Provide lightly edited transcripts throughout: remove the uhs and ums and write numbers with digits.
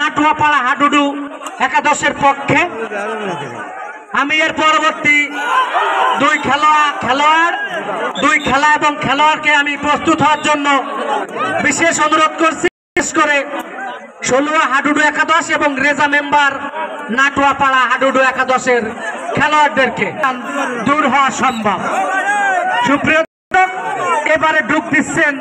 নাটুয়াপাড়া হাডুডু একাদশের পক্ষে। আমি এর পরবর্তী দুই খেলা এবং খেলোয়াড়কে আমি প্রস্তুত হওয়ার জন্য বিশেষ অনুরোধ করছি, বিশেষ করে ষোলোয়া হাডুডু একাদশ এবং রেজা মেম্বার নাটুয়াপাড়া হাডুডু একাদশের খেলোয়াড়দেরকে দূর হওয়া সম্ভব। সুপ্রিয় দর্শক, এবারে ডুব দিচ্ছেন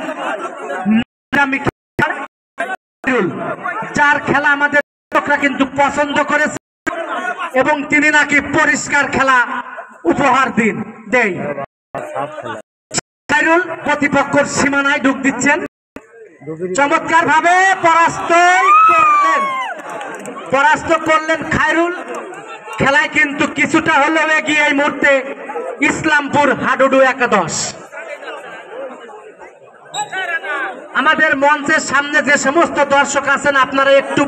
যার খেলা আমাদের দর্শকরা কিন্তু পছন্দ করেছে এবং তিনি নাকি পরিষ্কার খেলা উপহার দেয়। খায়রুল প্রতিপক্ষের সীমানায় ডুব দিচ্ছেন, চমৎকার ভাবে পরাস্ত করলেন খায়রুল। খেলায় কিন্তু কিছুটা হলেও এগিয়ে এই মুহূর্তে ইসলামপুর হাডুডু একাদশ। আমাদের মঞ্চের সামনে যে সমস্ত দর্শক আছেন আপনারা একটু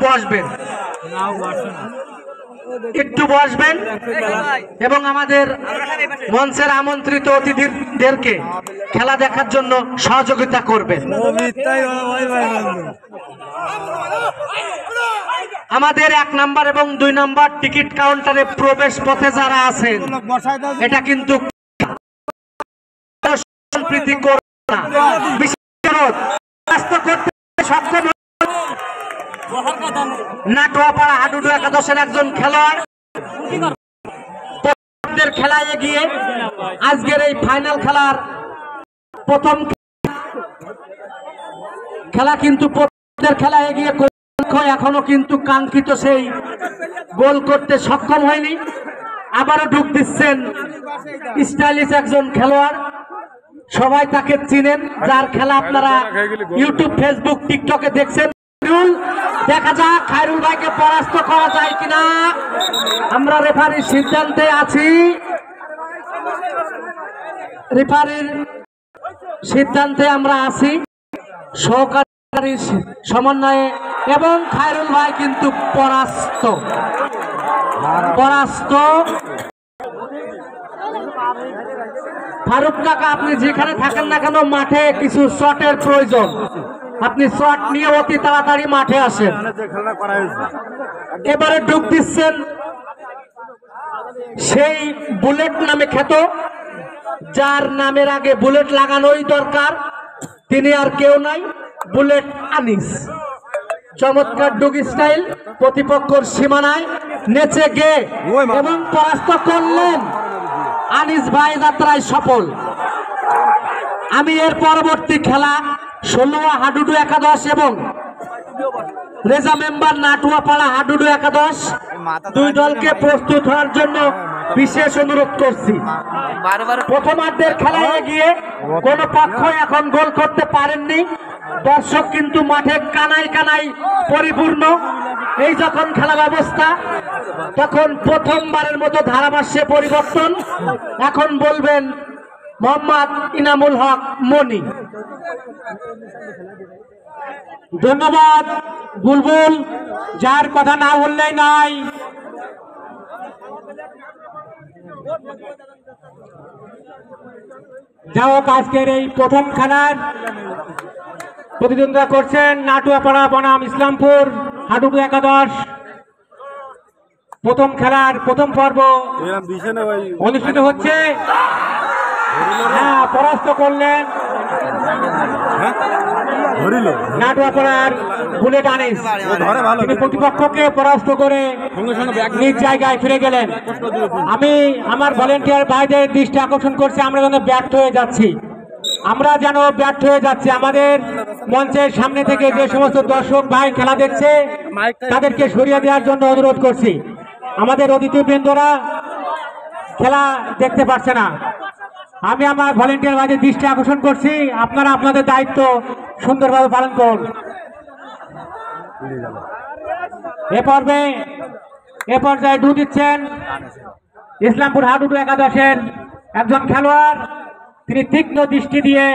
বসবেন এবং আমাদের মঞ্চের আমন্ত্রিত অতিথিদেরকে খেলা দেখার জন্য সহযোগিতা করবেন। আমাদের 1 নম্বর এবং 2 নম্বর টিকিট কাউন্টারে প্রবেশ পথে যারা আছেন এটা কিন্তু সম্প্রীতি নাটুয়াপাড়া হাডুডু একাদশের একজন খেলোয়াড় খেলায় এগিয়ে আজকের এই ফাইনাল খেলার প্রথম খেলা কিন্তু খেলা এগিয়ে এখনো কিন্তু কাঙ্ক্ষিত সেই গোল করতে সক্ষম হয়নি। আবারও ঢুক দিচ্ছেন স্টাইলিশ একজন খেলোয়াড়, সবাই তাকে চিনেন, যার খেলা আপনারা ইউটিউব, ফেসবুক, টিকটকে দেখছেন। দেখা যাক খায়রুল ভাইকে পরাস্ত করা যায় কিনা। আমরা রেফারির সিদ্ধান্তে আছি, সহকারী সমন্বয়ে, এবং খায়রুল ভাই কিন্তু পরাস্ত। ফারুক কাকা, আপনি যেখানে থাকেন না কেন, মাঠে কিছু শটের প্রয়োজন, আপনি শট নিয়ে অতি তাড়াতাড়ি মাঠে আসেন। এবারে ডুব দিচ্ছেন সেই বুলেট নামে খ্যাত, যার নামের আগে বুলেট লাগানোই দরকার, তিনি আর কেউ নাই, বুলেট আনিস। চমৎকার ডুগ স্টাইল, প্রতিপক্ষের সীমানায় নেচে গে এবং পরাস্ত করলেন আনিস ভাই, যাত্রায় সফল। আমি এর পরবর্তী খেলা ষোলোয়া হাডুডু একাদশ এবং রেজা মেম্বার নাটুয়াপাড়া হাডুডু একাদশ, দুই দলকে প্রস্তুত হওয়ার জন্য বিশেষ অনুরোধ করছি। প্রথমার্ধের খেলায় গিয়ে কোন পক্ষ এখন গোল করতে পারেননি, দর্শক কিন্তু মাঠে কানায় পরিপূর্ণ। এই যখন খেলা ব্যবস্থা, তখন প্রথমবারের মতো ধারাভাষ্যে পরিবর্তন। এখন বলবেন মোহাম্মদ ইনামুল হক মনি। ধন্যবাদ বুলবুল, যার কথা না বললেই নাই। যাই হোক, আজকের এই প্রথম খেলার প্রতিদ্বন্দ্বিতা করছেন নাটুয়াপাড়া বনাম ইসলামপুর হাডুডু একাদশ। প্রথম খেলার প্রথম পর্ব অনুষ্ঠিত হচ্ছে। হ্যাঁ, পরাস্ত করলেন নাটুয়াপাড়ার বুলেট আনিস। তিনি প্রতিপক্ষকে পরাস্ত করে নিজ জায়গায় ফিরে গেলেন। আমি আমার ভলেন্টিয়ার ভাইদের দৃষ্টি আকর্ষণ করছি, আমরা যেন ব্যর্থ হয়ে যাচ্ছি। আমাদের মঞ্চের সামনে থেকে যে সমস্ত দর্শক ভাই খেলা দেখছে তাদেরকে সরিয়ে দেওয়ার জন্য অনুরোধ করছি। আমাদের অতিথিবৃন্দরা খেলা দেখতে পাচ্ছে না। আমি আমার ভলেন্টিয়ার ভাইদের দৃষ্টি আকর্ষণ করছি, আপনারা আপনাদের দায়িত্ব সুন্দরভাবে পালন করুন। এ পর্যায়ে ডু দিচ্ছেন ইসলামপুর হাডুডু একাদশের একজন খেলোয়াড়, তিনি তীক্ষ্ণ দৃষ্টি দিয়ে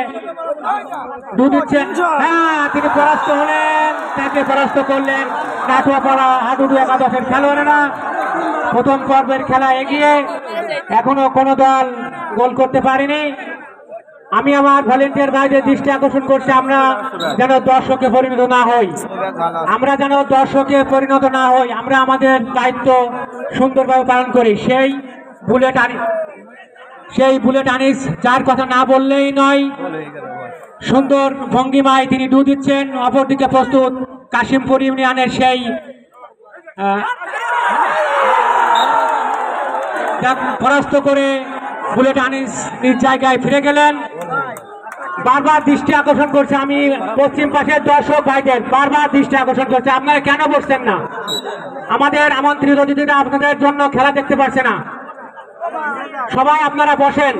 ডু দিচ্ছেন। হ্যাঁ, তিনি পরাস্ত হলেন, তাকে পরাস্ত করলেন নাটুয়াপাড়া হাডুডু একাদশের খেলোয়াড়েরা। প্রথম পর্বের খেলা এগিয়ে, এখনো কোনো দল গোল করতে পারেনি। আমি আমার ভলেন্টিয়ার ভাইদের দৃষ্টি আকর্ষণ করছি, আমরা যেন দর্শকে পরিণত না হই, আমরা আমাদের দায়িত্ব সুন্দরভাবে পালন করি। সেই বুলেট আনিস যার কথা না বললেই নয়, সুন্দর ভঙ্গিমায় তিনি দু দিচ্ছেন। অপরদিকে প্রস্তুত কাশিমপুর ইউনিয়নের সেই পরাস্ত করে বুলেট আনিস নিজ জায়গায় ফিরে গেলেন। বারবার দৃষ্টি আকর্ষণ করছে, আমি পশ্চিম পাশের দর্শক ভাইদের বারবার দৃষ্টি আকর্ষণ করছে, আপনারা কেন বসছেন না? আমাদের আমন্ত্রিত অতিথিরা আপনাদের জন্য খেলা দেখতে পারছে না, সবাই আপনারা বসেন।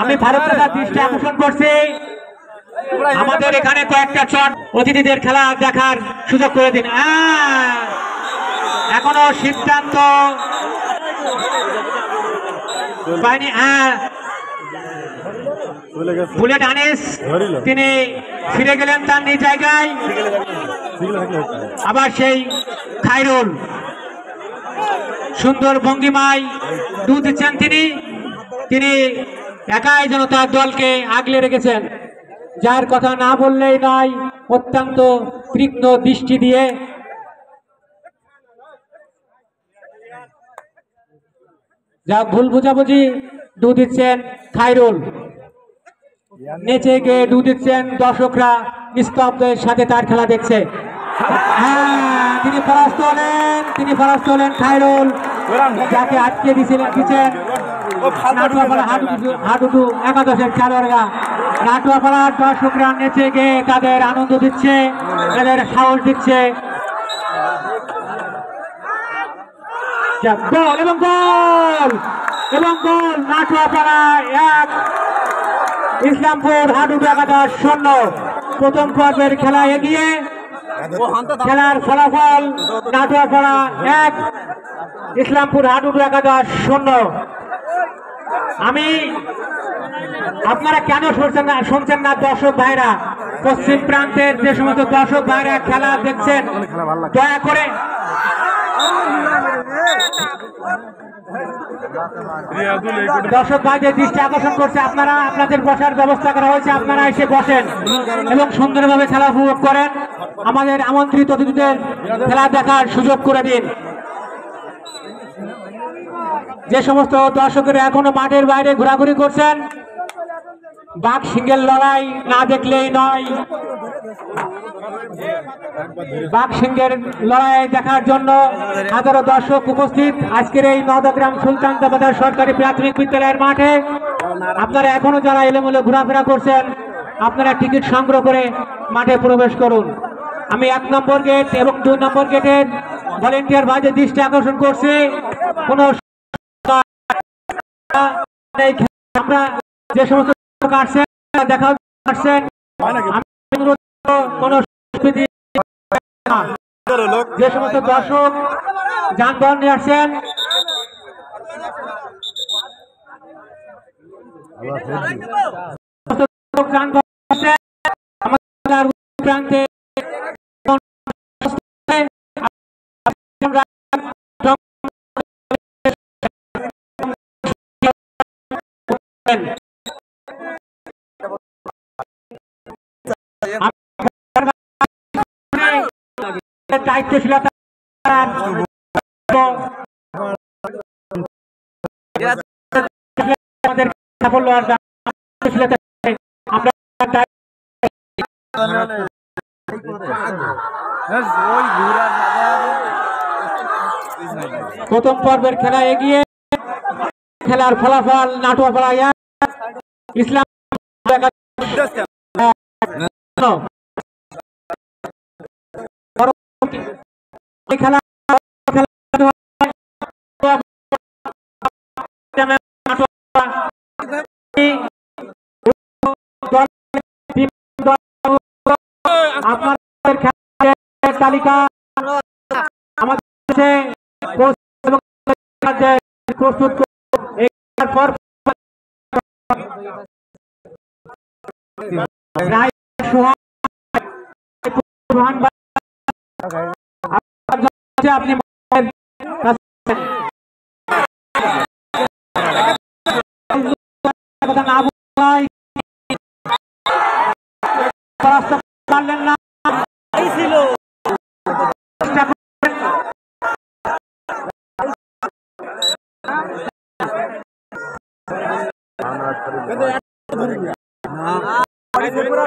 আমি ভারত দাদার দৃষ্টি আকর্ষণ করছি, আমাদের এখানে কয়েকটা চট অতিথিদের খেলা দেখার সুযোগ করে দিন। এখনো সিদ্ধান্ত পায়নি। বুলেট আনিস তিনি ফিরে গেলেন তার নিজ জায়গায়। আবার সেই খায়রুল সুন্দর ভঙ্গিমায় দু দিচ্ছেন, তিনি একাই যেন তার দলকে আগলে রেখেছেন, যার কথা না বললেই নয়, অত্যন্ত তীক্ষ্ণ দৃষ্টি দিয়ে। যা ভুল বুঝাবুঝি দু দিচ্ছেন খায়রুল, নেচে গিয়ে দু দিচ্ছেন, দর্শকরা নিস্তব্ধের সাথে তার খেলা দেখছে। তিনি পরাস্ত হলেন খায়রুল, যাকে আটকে দিচ্ছেন নাটুয়াপাড়া হাডুডু একাদশের খেলোয়াড়রা। নাটুয়াপাড়ার দর্শকরা নেচে গিয়ে তাদের আনন্দ দিচ্ছে, তাদের সাহস দিচ্ছে। গোল এবং গোল নাটুয়াপাড়া 1, ইসলামপুর হাডুডু একাদশ 0। প্রথম পর্বের খেলা এগিয়ে, খেলার ফলাফল নাটুয়াপাড়া 1, ইসলামপুর হাডুডু একাদশ 0। আপনারা কেন শুনছেন না দর্শক ভাইরা? পশ্চিম প্রান্তের যে সমস্ত দর্শক ভাইরা খেলা দেখছেন, দয়া করে দর্শক ভাইদের দৃষ্টি আকর্ষণ করছে, আপনাদের বসার ব্যবস্থা করা হয়েছে, আপনারা এসে বসেন এবং সুন্দরভাবে খেলা উপভোগ করেন। আমাদের আমন্ত্রিত অতিথিদের খেলা দেখার সুযোগ করে দিন। যে সমস্ত দর্শকেরা এখনো মাঠের বাইরে ঘোরাঘুরি করছেন, বাঘ সিংহের লড়াই না দেখলেই নয়। বাঘ সিংহের লড়াই দেখার জন্য হাজারো দর্শক উপস্থিত আজকের এই নওদাগ্রাম সুলতান বাজার সরকারি প্রাথমিক বিদ্যালয়ের মাঠে। আপনারা এখনো যারা এলোমেলো ঘোরাফেরা করছেন, আপনারা টিকিট সংগ্রহ করে মাঠে প্রবেশ করুন। আমি 1 নম্বর গেট এবং 2 নম্বর গেটের ভলেন্টিয়ার ভাইদের দৃষ্টি আকর্ষণ করছি, কোন আমরা যে সমস্ত আসছেন দেখা আসছেন, যে সমস্ত দর্শক যানবাহন নিয়ে আসছেন, প্রান্তে দায়িত্বশীলতা আমাদের সাফল্য আমরা প্রথম পর্বের খেলা এগিয়ে, খেলার ফলাফল নাটুয়াপাড়া 1, ইসলাম খেলা আপনাদের খেলার তালিকা আমাদের প্রস্তুত রায় সোহান আপনি পারলেন না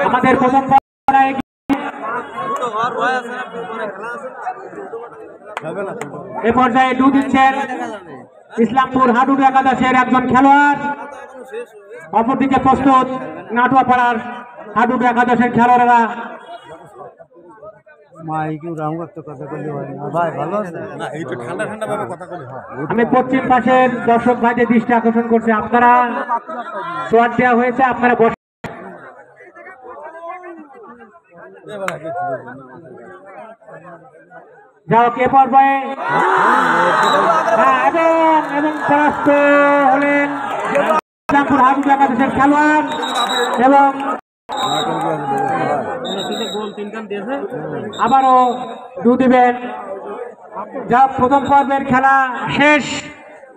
আমাদের প্রথম এ পর্যায়ে ডু দিচ্ছেন ইসলামপুর হাডুডু একাদশের একজন খেলোয়াড়, অপরদিকে প্রস্তুত নাটুয়াপাড়ার হাডুডু একাদশের খেলোয়াড়েরা। আমি পশ্চিম পাশের দর্শক ভাইদের দৃষ্টি আকর্ষণ করছি, আপনারা সোয়াদ দেওয়া হয়েছে, আপনারা বসে যাও কে পর্যায়ে এবং পরাস্ত হলেন ইসলামপুর হাডুডু একাদশের খেলোয়াড় এবং আবারও ডু দিবেন। যা প্রথম পর্বের খেলা শেষ,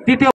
দ্বিতীয়